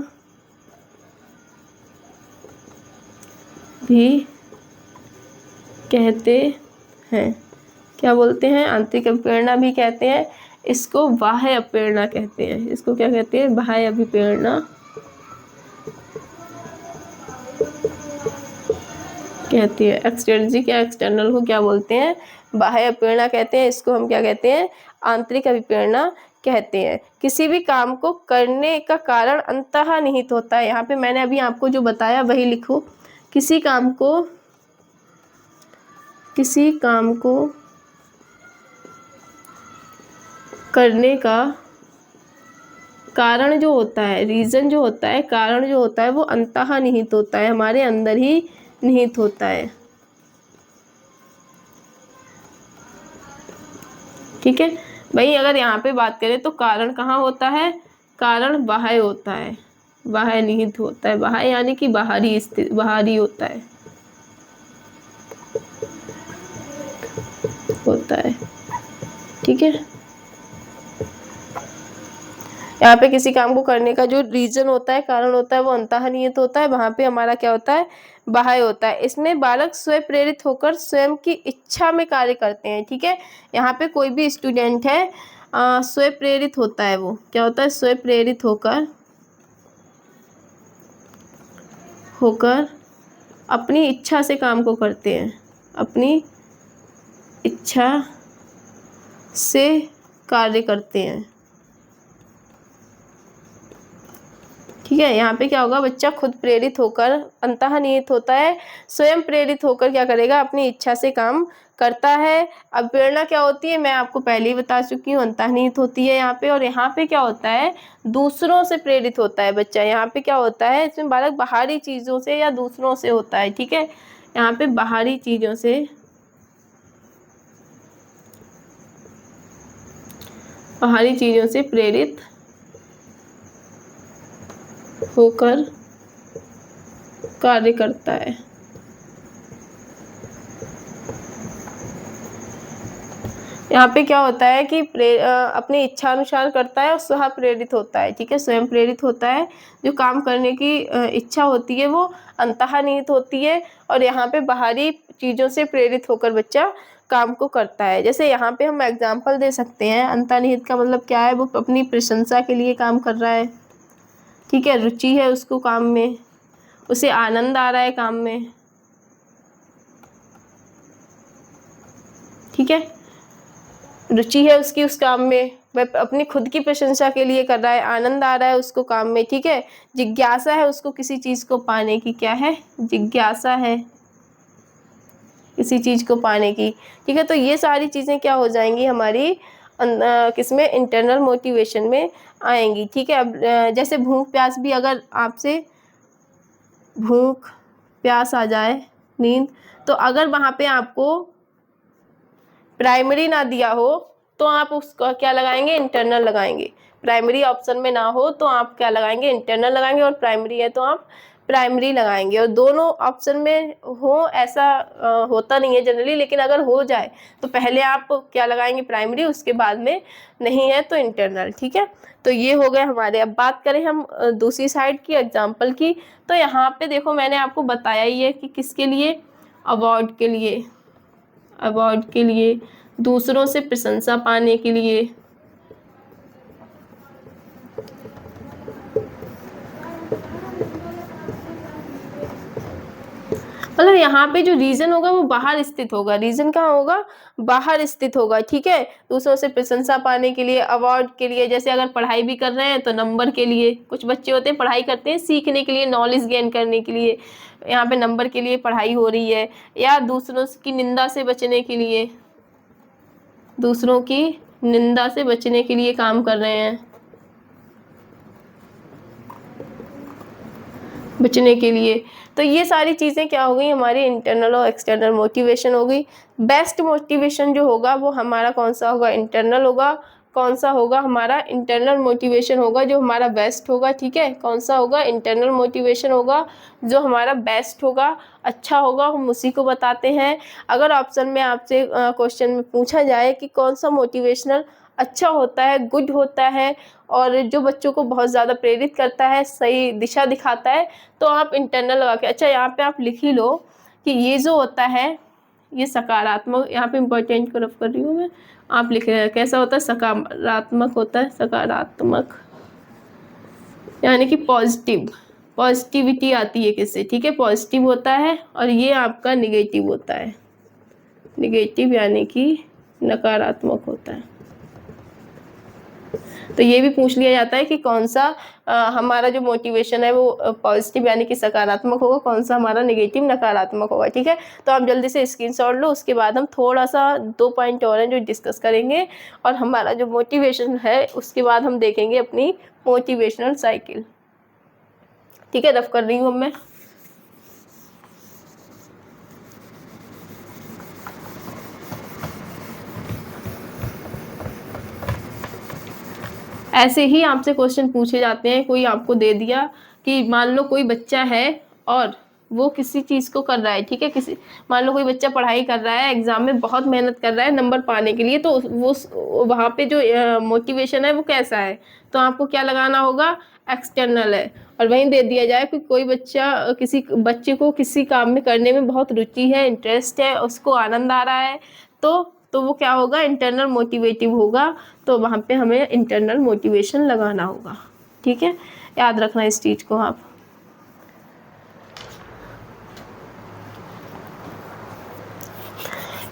Speaker 1: भी कहते हैं। क्या बोलते हैं? आंतरिक अभिप्रेरणा भी कहते हैं। इसको बाह्य अभिप्रेरणा कहते हैं। इसको क्या कहते हैं? बाह्य अभिप्रेरणा कहती है। एक्सट्रिंसिक या एक्सटर्नल को क्या बोलते हैं? बाह्य अभिप्रेरणा कहते हैं। इसको हम क्या कहते हैं? आंतरिक अभिप्रेरणा कहते हैं। किसी भी काम को करने का कारण अंतर्निहित होता है। यहाँ पे मैंने अभी आपको जो बताया वही लिखो। किसी काम को करने का कारण जो होता है, रीज़न जो होता है, कारण जो होता है, वो अंतर्निहित होता है, हमारे अंदर ही निहित होता है, ठीक है भाई। अगर यहाँ पे बात करें तो कारण कहाँ होता है? कारण बाह्य होता है, बाह्य निहित होता है। बाह्य यानी कि बाहरी स्थित, बाहरी होता है, ठीक है। यहाँ पे किसी काम को करने का जो रीजन होता है, कारण होता है, वो अंतर्निहित होता है। वहाँ पे हमारा क्या होता है? बाह्य होता है। इसमें बालक स्वयं प्रेरित होकर स्वयं की इच्छा में कार्य करते हैं, ठीक है। यहाँ पे कोई भी स्टूडेंट है स्वयं प्रेरित होता है। वो क्या होता है? स्वयं प्रेरित होकर अपनी इच्छा से काम को करते हैं, अपनी इच्छा से कार्य करते हैं, ठीक है। यहाँ पे क्या होगा? बच्चा खुद प्रेरित होकर, अंतर्निहित होता है, स्वयं प्रेरित होकर क्या करेगा? अपनी इच्छा से काम करता है। अब प्रेरणा क्या होती है? मैं आपको पहले ही बता चुकी हूँ, अंतर्निहित होती है यहाँ पे। और यहाँ पे क्या होता है? दूसरों से प्रेरित होता है बच्चा। यहाँ पे क्या होता है? इसमें बालक बाहरी चीज़ों से या दूसरों से होता है, ठीक है। यहाँ पे बाहरी चीज़ों से प्रेरित होकर कार्य करता है। यहाँ पे क्या होता है कि अपनी इच्छा अनुसार करता है और स्वयं प्रेरित होता है। ठीक है, स्वयं प्रेरित होता है। जो काम करने की इच्छा होती है वो अंतर्निहित होती है और यहाँ पे बाहरी चीज़ों से प्रेरित होकर बच्चा काम को करता है। जैसे यहाँ पे हम एग्जाम्पल दे सकते हैं, अंतर्निहित का मतलब क्या है, वो अपनी प्रशंसा के लिए काम कर रहा है। ठीक है, रुचि है उसको काम में, उसे आनंद आ रहा है काम में। ठीक है, रुचि है उसकी उस काम में, वह अपनी खुद की प्रशंसा के लिए कर रहा है, आनंद आ रहा है उसको काम में। ठीक है, जिज्ञासा है उसको किसी चीज़ को पाने की, क्या है, जिज्ञासा है किसी चीज़ को पाने की। ठीक है, तो ये सारी चीज़ें क्या हो जाएंगी हमारी किसमें, इंटरनल मोटिवेशन में आएंगी। ठीक है, अब जैसे भूख प्यास भी, अगर आपसे भूख प्यास आ जाए, नींद, तो अगर वहाँ पे आपको प्राइमरी ना दिया हो तो आप उसका क्या लगाएंगे, इंटरनल लगाएंगे। प्राइमरी ऑप्शन में ना हो तो आप क्या लगाएंगे, इंटरनल लगाएंगे, और प्राइमरी है तो आप प्राइमरी लगाएंगे। और दोनों ऑप्शन में हो ऐसा होता नहीं है जनरली, लेकिन अगर हो जाए तो पहले आप क्या लगाएंगे, प्राइमरी, उसके बाद में नहीं है तो इंटरनल। ठीक है, तो ये हो गए हमारे। अब बात करें हम दूसरी साइड की, एग्जाम्पल की, तो यहाँ पे देखो मैंने आपको बताया ही है कि किसके लिए, अवार्ड के लिए, अवार्ड के लिए, दूसरों से प्रशंसा पाने के लिए। मतलब यहाँ पे जो रीजन होगा वो बाहर स्थित होगा। रीजन कहाँ होगा, बाहर स्थित होगा। ठीक है, दूसरों से प्रशंसा पाने के लिए, अवार्ड के लिए। जैसे अगर पढ़ाई भी कर रहे हैं तो नंबर के लिए, कुछ बच्चे होते हैं पढ़ाई करते हैं सीखने के लिए, नॉलेज गेन करने के लिए, यहाँ पे नंबर के लिए पढ़ाई हो रही है, या दूसरों की निंदा से बचने के लिए, दूसरों की निंदा से बचने के लिए काम कर रहे हैं, बचने के लिए। तो ये सारी चीज़ें क्या हो गई, हमारी इंटरनल और एक्सटर्नल मोटिवेशन हो गई। बेस्ट मोटिवेशन जो होगा वो हमारा कौन सा होगा, इंटरनल होगा। कौन सा होगा, हमारा इंटरनल मोटिवेशन होगा जो हमारा बेस्ट होगा। ठीक है, कौन सा होगा, इंटरनल मोटिवेशन होगा जो हमारा बेस्ट होगा, अच्छा होगा, हम उसी को बताते हैं। अगर ऑप्शन में आपसे क्वेश्चन में पूछा जाए कि कौन सा मोटिवेशनल अच्छा होता है, गुड होता है, और जो बच्चों को बहुत ज़्यादा प्रेरित करता है, सही दिशा दिखाता है, तो आप इंटरनल लगा के, अच्छा यहाँ पे आप लिख ही लो कि ये जो होता है ये सकारात्मक, यहाँ पे इम्पोर्टेंट को रफ कर रही हूँ मैं, आप लिख रहे हैं कैसा होता है, सकारात्मक होता है, सकारात्मक यानी कि पॉजिटिव, पॉजिटिविटी आती है किससे। ठीक है, पॉजिटिव होता है, और ये आपका निगेटिव होता है, निगेटिव यानी कि नकारात्मक होता है। तो ये भी पूछ लिया जाता है कि कौन सा हमारा जो मोटिवेशन है वो पॉजिटिव यानी कि सकारात्मक होगा, कौन सा हमारा नेगेटिव नकारात्मक होगा। ठीक है, तो आप जल्दी से स्क्रीनशॉट लो, उसके बाद हम थोड़ा सा 2 पॉइंट और हैं जो डिस्कस करेंगे, और हमारा जो मोटिवेशन है उसके बाद हम देखेंगे अपनी मोटिवेशनल साइकिल। ठीक है, रफ कर रही हूँ मैं। ऐसे ही आपसे क्वेश्चन पूछे जाते हैं, कोई आपको दे दिया कि मान लो कोई बच्चा है और वो किसी चीज़ को कर रहा है। ठीक है, किसी, मान लो कोई बच्चा पढ़ाई कर रहा है, एग्जाम में बहुत मेहनत कर रहा है नंबर पाने के लिए, तो वो वहाँ पे जो मोटिवेशन है वो कैसा है, तो आपको क्या लगाना होगा, एक्सटर्नल है। और वहीं दे दिया जाए कि कोई बच्चा, किसी बच्चे को किसी काम में करने में बहुत रुचि है, इंटरेस्ट है, उसको आनंद आ रहा है, तो वो क्या होगा, इंटरनल मोटिवेटिव होगा। तो वहाँ पे हमें इंटरनल मोटिवेशन लगाना होगा। ठीक है, याद रखना इस चीज़ को आप।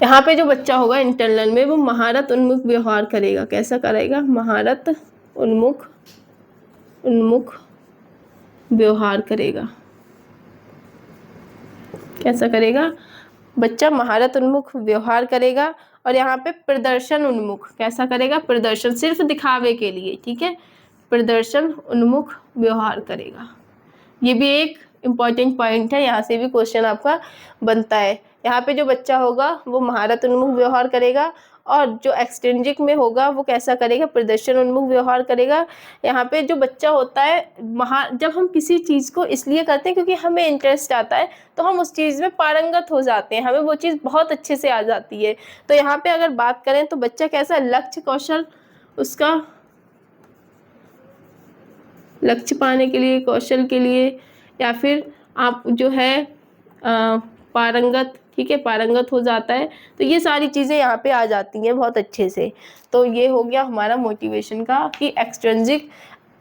Speaker 1: यहाँ पे जो बच्चा होगा इंटरनल में, वो महारत उन्मुख व्यवहार करेगा। कैसा करेगा, महारत उन्मुख व्यवहार करेगा। कैसा करेगा, बच्चा महारत उन्मुख व्यवहार करेगा। और यहाँ पे प्रदर्शन उन्मुख, कैसा करेगा, प्रदर्शन, सिर्फ दिखावे के लिए। ठीक है, प्रदर्शन उन्मुख व्यवहार करेगा। ये भी एक इम्पॉर्टेंट पॉइंट है, यहाँ से भी क्वेश्चन आपका बनता है। यहाँ पे जो बच्चा होगा वो महारत उन्मुख व्यवहार करेगा, और जो एक्सट्रिंसिक में होगा वो कैसा करेगा, प्रदर्शन उन्मुख व्यवहार करेगा। यहाँ पे जो बच्चा होता है जब हम किसी चीज़ को इसलिए करते हैं क्योंकि हमें इंटरेस्ट आता है, तो हम उस चीज़ में पारंगत हो जाते हैं, हमें वो चीज़ बहुत अच्छे से आ जाती है। तो यहाँ पे अगर बात करें तो बच्चा कैसा, लक्ष्य कौशल, उसका लक्ष्य पाने के लिए, कौशल के लिए, या फिर आप जो है पारंगत, ठीक है, पारंगत हो जाता है। तो ये सारी चीज़ें यहाँ पे आ जाती हैं बहुत अच्छे से। तो ये हो गया हमारा मोटिवेशन का कि एक्सट्रिंसिक,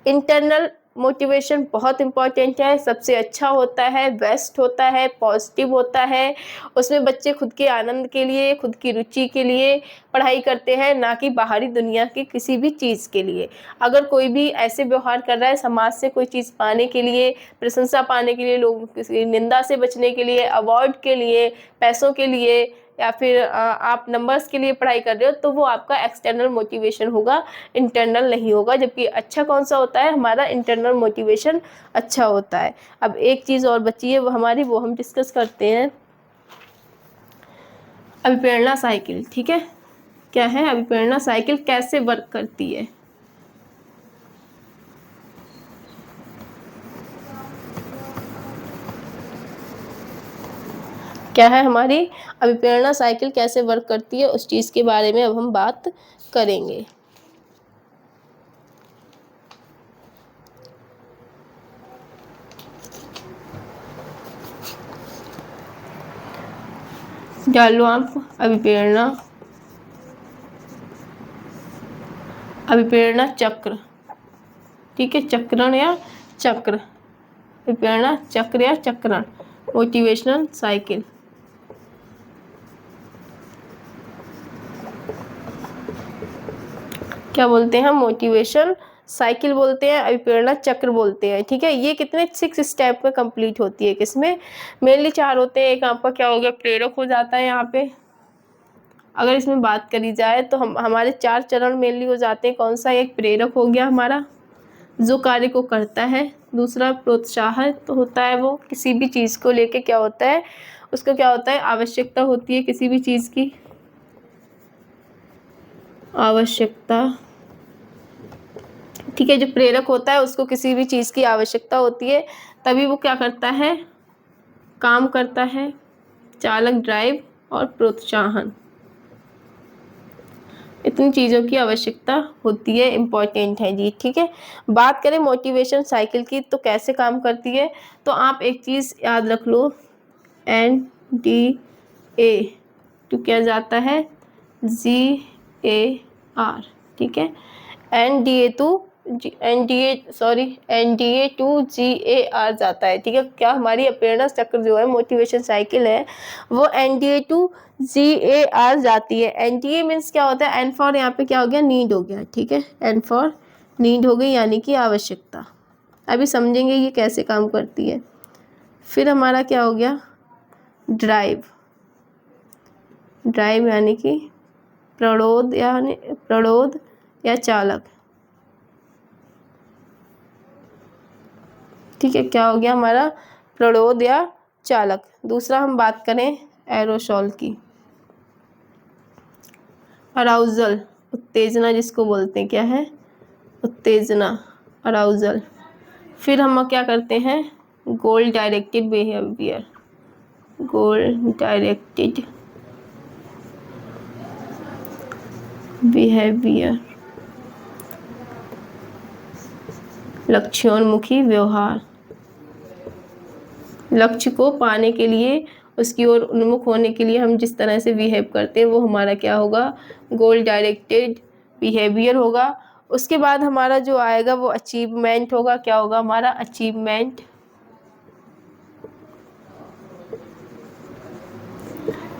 Speaker 1: इंटरनल मोटिवेशन बहुत इम्पॉर्टेंट है, सबसे अच्छा होता है, बेस्ट होता है, पॉजिटिव होता है। उसमें बच्चे खुद के आनंद के लिए, खुद की रुचि के लिए पढ़ाई करते हैं, ना कि बाहरी दुनिया की किसी भी चीज़ के लिए। अगर कोई भी ऐसे व्यवहार कर रहा है समाज से कोई चीज़ पाने के लिए, प्रशंसा पाने के लिए, लोगों की निंदा से बचने के लिए, अवार्ड के लिए, पैसों के लिए, या फिर आप नंबर्स के लिए पढ़ाई कर रहे हो, तो वो आपका एक्सटर्नल मोटिवेशन होगा, इंटरनल नहीं होगा। जबकि अच्छा कौन सा होता है, हमारा इंटरनल मोटिवेशन अच्छा होता है। अब एक चीज़ और बची है वो हमारी, वो हम डिस्कस करते हैं, अभिप्रेरणा साइकिल। ठीक है, क्या है अभिप्रेरणा साइकिल, कैसे वर्क करती है। क्या है हमारी अभिप्रेरणा साइकिल, कैसे वर्क करती है, उस चीज़ के बारे में अब हम बात करेंगे। डालो आप अभिप्रेरणा चक्र, ठीक है, चक्रण या चक्र, अभिप्रेरणा चक्र या चक्रण, मोटिवेशनल साइकिल। क्या बोलते हैं हम, मोटिवेशन साइकिल बोलते हैं, अभिप्रेरणा चक्र बोलते हैं। ठीक है, ये कितने 6 स्टेप में कंप्लीट होती है, किसमें, मेनली 4 होते हैं। एक आपका क्या हो गया, प्रेरक हो जाता है। यहाँ पे अगर इसमें बात करी जाए तो हमारे 4 चरण मेनली हो जाते हैं। कौन सा, एक प्रेरक हो गया हमारा, जो कार्य को करता है। दूसरा प्रोत्साहित होता है, वो किसी भी चीज़ को लेके क्या होता है, उसको क्या होता है, आवश्यकता होती है किसी भी चीज़ की, आवश्यकता। ठीक है, जो प्रेरक होता है उसको किसी भी चीज़ की आवश्यकता होती है, तभी वो क्या करता है, काम करता है। चालक, ड्राइव और प्रोत्साहन, इतनी चीज़ों की आवश्यकता होती है, इम्पॉर्टेंट है जी। ठीक है, बात करें मोटिवेशन साइकिल की तो कैसे काम करती है, तो आप एक चीज़ याद रख लो, NDA टू क्या जाता है, GAR। ठीक है, NDA टू GAR जाता है। ठीक है, क्या हमारी अप्रेरणा चक्र जो है, मोटिवेशन साइकिल है, वो NDA टू GAR जाती है। NDA मीन्स क्या होता है, एन फॉर, यहाँ पे क्या हो गया, नीड हो गया। ठीक है, एन फॉर नीड हो गई, यानी कि आवश्यकता। अभी समझेंगे ये कैसे काम करती है। फिर हमारा क्या हो गया, ड्राइव यानी कि प्ररोध या चालक। ठीक है, क्या हो गया हमारा, प्ररोध या चालक। दूसरा हम बात करें एरोसोल की, अराउजल, उत्तेजना जिसको बोलते हैं, क्या है, उत्तेजना, अराउजल। फिर हम क्या करते हैं, goal directed behaviour, goal directed behaviour, लक्ष्योन्मुखी व्यवहार। लक्ष्य को पाने के लिए, उसकी ओर उन्मुख होने के लिए हम जिस तरह से बिहेव करते हैं वो हमारा क्या होगा, गोल डायरेक्टेड बिहेवियर होगा। उसके बाद हमारा जो आएगा वो अचीवमेंट होगा। क्या होगा हमारा, अचीवमेंट।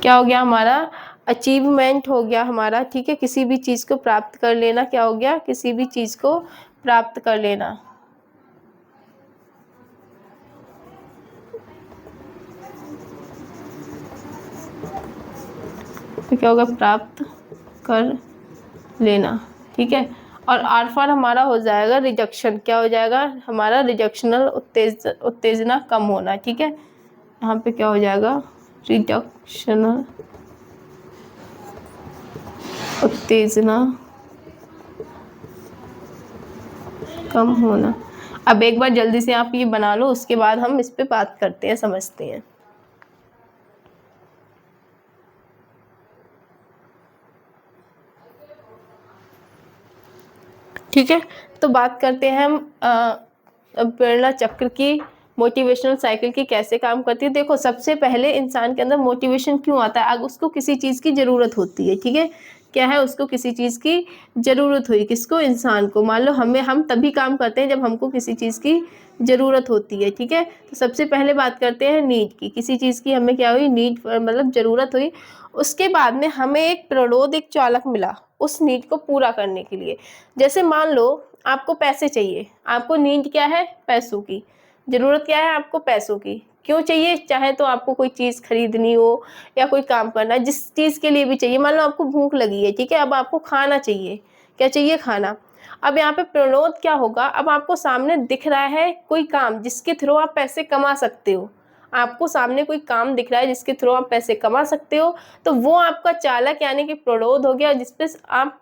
Speaker 1: क्या हो गया हमारा, अचीवमेंट हो गया हमारा। ठीक है, किसी भी चीज़ को प्राप्त कर लेना, क्या हो गया, किसी भी चीज़ को प्राप्त कर लेना। तो क्या होगा, प्राप्त कर लेना। ठीक है, और आर फॉर हमारा हो जाएगा रिडक्शन। क्या हो जाएगा हमारा, रिडक्शनल, उत्तेजना कम होना। ठीक है, यहाँ पे क्या हो जाएगा, रिडक्शनल उत्तेजना कम होना। अब एक बार जल्दी से आप ये बना लो, उसके बाद हम इस पे बात करते हैं, समझते हैं। ठीक है, तो बात करते हैं हम प्रेरणा चक्र की, मोटिवेशनल साइकिल की कैसे काम करती है। देखो, सबसे पहले इंसान के अंदर मोटिवेशन क्यों आता है? अब उसको किसी चीज़ की ज़रूरत होती है, ठीक है, क्या है, उसको किसी चीज़ की ज़रूरत हुई, किसको, इंसान को। मान लो हम तभी काम करते हैं जब हमको किसी चीज़ की ज़रूरत होती है, ठीक है। तो सबसे पहले बात करते हैं नीड की, किसी चीज़ की हमें क्या हुई, नीड, मतलब ज़रूरत हुई। उसके बाद में हमें एक प्रणोद, एक चालक मिला उस नीड को पूरा करने के लिए। जैसे मान लो आपको पैसे चाहिए, आपको नीड क्या है, पैसों की ज़रूरत, क्या है, आपको पैसों की क्यों चाहिए, चाहे तो आपको कोई चीज़ खरीदनी हो या कोई काम करना है, जिस चीज़ के लिए भी चाहिए। मान लो आपको भूख लगी है, ठीक है, अब आपको खाना चाहिए, क्या चाहिए, खाना। अब यहाँ पे प्रणोद क्या होगा, अब आपको सामने दिख रहा है कोई काम जिसके थ्रू आप पैसे कमा सकते हो, आपको सामने कोई काम दिख रहा है जिसके थ्रू आप पैसे कमा सकते हो, तो वो आपका चालक यानी कि प्रणोद हो गया, जिसपे आप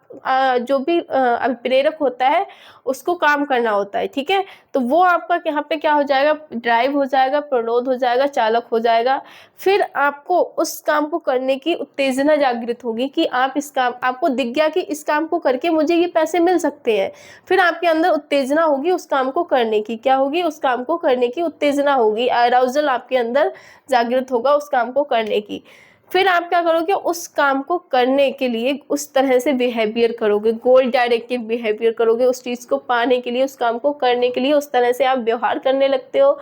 Speaker 1: जो भी प्रेरक होता है उसको काम करना होता है, ठीक है। तो वो आपका यहाँ पे क्या हो जाएगा, ड्राइव हो जाएगा, प्रणोद हो जाएगा, चालक हो जाएगा। फिर आपको उस काम को करने की उत्तेजना जागृत होगी कि आप इस काम, आपको दिख गया कि इस काम को करके मुझे ये पैसे मिल सकते हैं। फिर आपके अंदर उत्तेजना होगी उस काम को करने की, क्या होगी, उस काम को करने की उत्तेजना होगी, अराउजल आपके अंदर जागृत होगा उस काम को करने की। फिर आप क्या करोगे, उस काम को करने के लिए उस तरह से बिहेवियर करोगे, गोल डायरेक्टिव बिहेवियर करोगे, उस चीज़ को पाने के लिए, उस काम को करने के लिए उस तरह से आप व्यवहार करने लगते हो।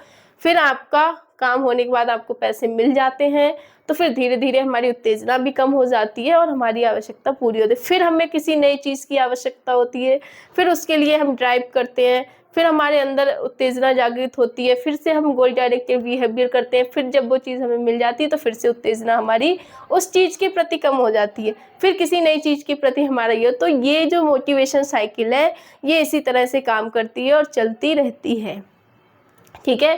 Speaker 1: फिर आपका काम होने के बाद आपको पैसे मिल जाते हैं, तो फिर धीरे धीरे हमारी उत्तेजना भी कम हो जाती है और हमारी आवश्यकता पूरी होती है। फिर हमें किसी नई चीज़ की आवश्यकता होती है, फिर उसके लिए हम ड्राइव करते हैं, फिर हमारे अंदर उत्तेजना जागृत होती है, फिर से हम गोल डायरेक्टिव बिहेवियर करते हैं। फिर जब वो चीज़ हमें मिल जाती है तो फिर से उत्तेजना हमारी उस चीज़ के प्रति कम हो जाती है, फिर किसी नई चीज़ के प्रति हमारा ये। तो ये जो मोटिवेशन साइकिल है ये इसी तरह से काम करती है और चलती रहती है, ठीक है।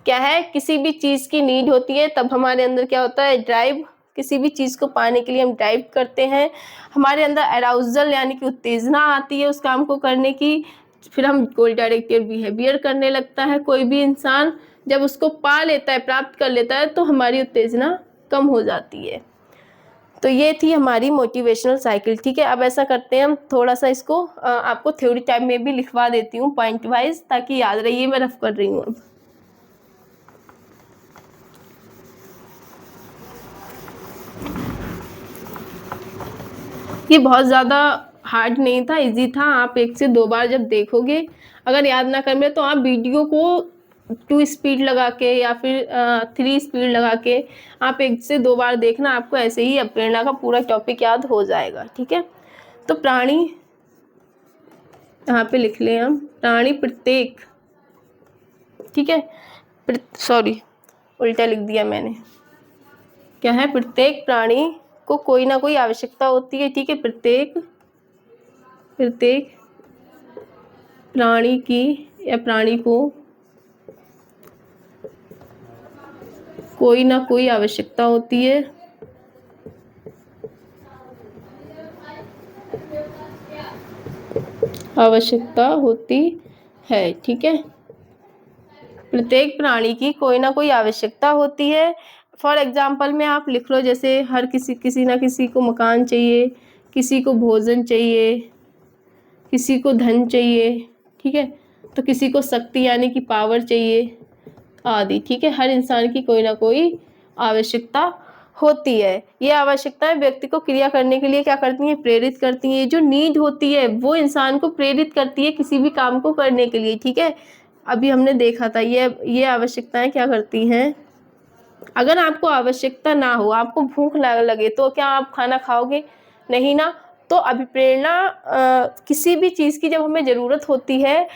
Speaker 1: क्या है, किसी भी चीज़ की नीड होती है तब हमारे अंदर क्या होता है, ड्राइव, किसी भी चीज़ को पाने के लिए हम ड्राइव करते हैं, हमारे अंदर अराउजल यानी कि उत्तेजना आती है उस काम को करने की। फिर हम गोल डायरेक्टिव बिहेवियर करने लगता है कोई भी इंसान, जब उसको पा लेता है, प्राप्त कर लेता है, तो हमारी उत्तेजना कम हो जाती है। तो ये थी हमारी मोटिवेशनल साइकिल, ठीक है। अब ऐसा करते हैं हम थोड़ा सा इसको आपको थ्योरी टाइप में भी लिखवा देती हूँ पॉइंट वाइज, ताकि याद रहिए, मैं रफ कर रही हूँ अब। ये बहुत ज़्यादा हार्ड नहीं था, इजी था। आप 1 से 2 बार जब देखोगे, अगर याद ना कर में तो आप वीडियो को 2 स्पीड लगा के या फिर 3 स्पीड लगा के आप 1 से 2 बार देखना, आपको ऐसे ही प्रेरणा का पूरा टॉपिक याद हो जाएगा, ठीक है। तो प्राणी, यहाँ पे लिख लें हम, प्राणी प्रत्येक, ठीक है, सॉरी उल्टा लिख दिया मैंने, क्या है, प्रत्येक प्राणी को कोई ना कोई आवश्यकता होती है, ठीक है। प्रत्येक प्राणी की या प्राणी को कोई ना कोई आवश्यकता होती है, ठीक है। प्रत्येक प्राणी की कोई ना कोई आवश्यकता होती है। फॉर एग्जाम्पल में आप लिख लो, जैसे हर किसी ना किसी को मकान चाहिए, किसी को भोजन चाहिए, किसी को धन चाहिए, ठीक है, तो किसी को शक्ति यानी कि पावर चाहिए आदि, ठीक है। हर इंसान की कोई ना कोई आवश्यकता होती है। ये आवश्यकताएं व्यक्ति को क्रिया करने के लिए क्या करती हैं, प्रेरित करती हैं। जो नीड होती है वो इंसान को प्रेरित करती है किसी भी काम को करने के लिए, ठीक है। अभी हमने देखा था ये आवश्यकताएं क्या करती हैं। अगर आपको आवश्यकता ना हो, आपको भूख ना लगे, तो क्या आप खाना खाओगे, नहीं ना। तो अभिप्रेरणा किसी भी चीज़ की जब हमें ज़रूरत होती है,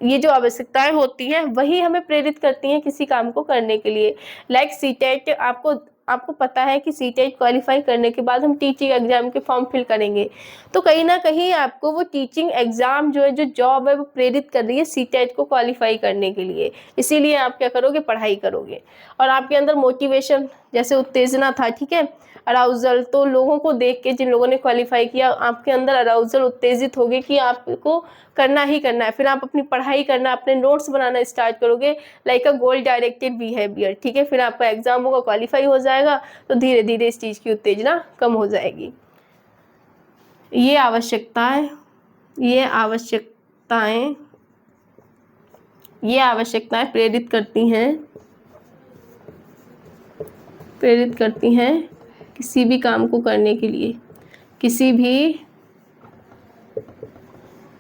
Speaker 1: ये जो आवश्यकताएं होती हैं वही हमें प्रेरित करती हैं किसी काम को करने के लिए। लाइक सीटेट, आपको आपको पता है कि सीटेट क्वालिफाई करने के बाद हम टीचिंग एग्जाम के फॉर्म फिल करेंगे, तो कहीं ना कहीं आपको वो टीचिंग एग्जाम जो है, जो जॉब है, वो प्रेरित कर रही है सीटेट को क्वालिफाई करने के लिए। इसीलिए आप क्या करोगे, पढ़ाई करोगे, और आपके अंदर मोटिवेशन, जैसे उत्तेजना था, ठीक है, अराउजल, तो लोगों को देख के, जिन लोगों ने क्वालिफाई किया, आपके अंदर अराउजल, उत्तेजित होगे कि आपको करना ही करना है। फिर आप अपनी पढ़ाई करना, अपने नोट्स बनाना स्टार्ट करोगे, लाइक अ गोल डायरेक्टेड बिहेवियर, ठीक है। फिर आपका एग्जाम होगा, क्वालिफाई हो जाएगा, तो धीरे धीरे इस चीज़ की उत्तेजना कम हो जाएगी। ये आवश्यकताएं प्रेरित करती हैं किसी भी काम को करने के लिए, किसी भी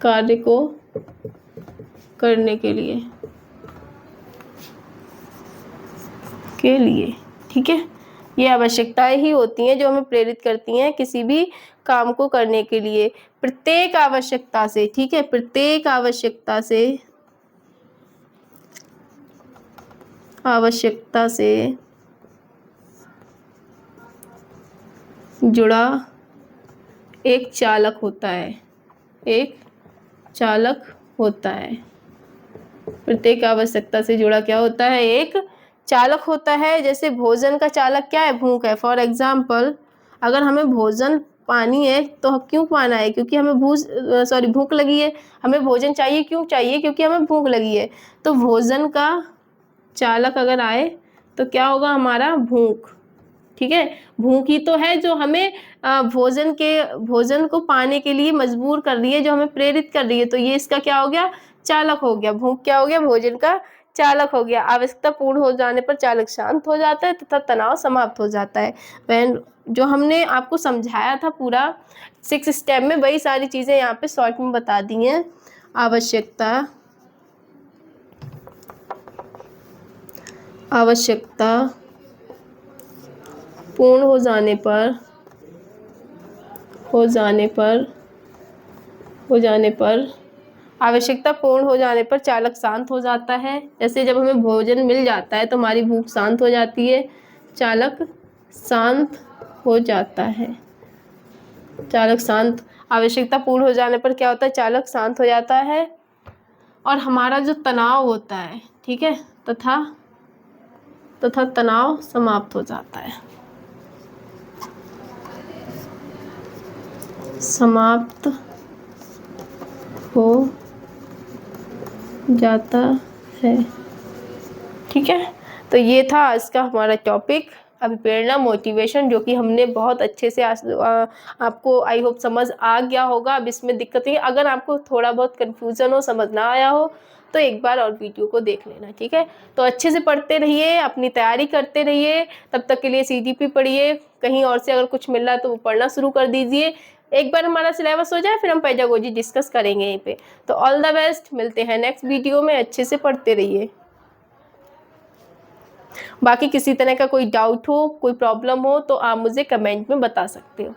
Speaker 1: कार्य को करने के लिए ठीक है। ये आवश्यकताएं ही होती हैं जो हमें प्रेरित करती हैं किसी भी काम को करने के लिए। प्रत्येक आवश्यकता से, ठीक है, प्रत्येक आवश्यकता से जुड़ा एक चालक होता है, प्रत्येक आवश्यकता से जुड़ा क्या होता है, एक चालक होता है। जैसे भोजन का चालक क्या है, भूख है। फॉर एग्जाम्पल, अगर हमें भोजन पानी है तो क्यों पाना है, क्योंकि हमें भूख लगी है। हमें भोजन चाहिए, क्यों चाहिए, क्योंकि हमें भूख लगी है। तो भोजन का चालक अगर आए तो क्या होगा, हमारा भूख, ठीक है। भूख ही तो है जो हमें भोजन को पाने के लिए मजबूर कर रही है, जो हमें प्रेरित कर रही है। तो ये इसका क्या हो गया, चालक हो गया। भूख क्या हो गया, भोजन का चालक हो गया। आवश्यकता पूर्ण हो जाने पर चालक शांत हो जाता है तथा तनाव समाप्त हो जाता है। जो हमने आपको समझाया था पूरा 6 स्टेप में, वही सारी चीज़ें यहाँ पे शॉर्ट में बता दी हैं। आवश्यकता पूर्ण हो जाने पर चालक शांत हो जाता है। जैसे जब हमें भोजन मिल जाता है तो हमारी भूख शांत हो जाती है, चालक शांत हो जाता है। आवश्यकता पूर्ण हो जाने पर क्या होता है, चालक शांत हो जाता है, और हमारा जो तनाव होता है, ठीक है, तथा तनाव समाप्त हो जाता है। ठीक है। तो ये था आज का हमारा टॉपिक, अभिप्रेरणा, मोटिवेशन, जो कि हमने बहुत अच्छे से आपको आई होप समझ आ गया होगा। अब इसमें दिक्कत है, अगर आपको थोड़ा बहुत कन्फ्यूज़न हो, समझ ना आया हो, तो एक बार और वीडियो को देख लेना, ठीक है। तो अच्छे से पढ़ते रहिए, अपनी तैयारी करते रहिए। तब तक के लिए CGP पढ़िए, कहीं और से अगर कुछ मिल रहा है तो वो पढ़ना शुरू कर दीजिए। एक बार हमारा सिलेबस हो जाए फिर हम पेडागोजी डिस्कस करेंगे यहीं पे। तो ऑल द बेस्ट, मिलते हैं नेक्स्ट वीडियो में। अच्छे से पढ़ते रहिए। बाकी किसी तरह का कोई डाउट हो, कोई प्रॉब्लम हो, तो आप मुझे कमेंट में बता सकते हो।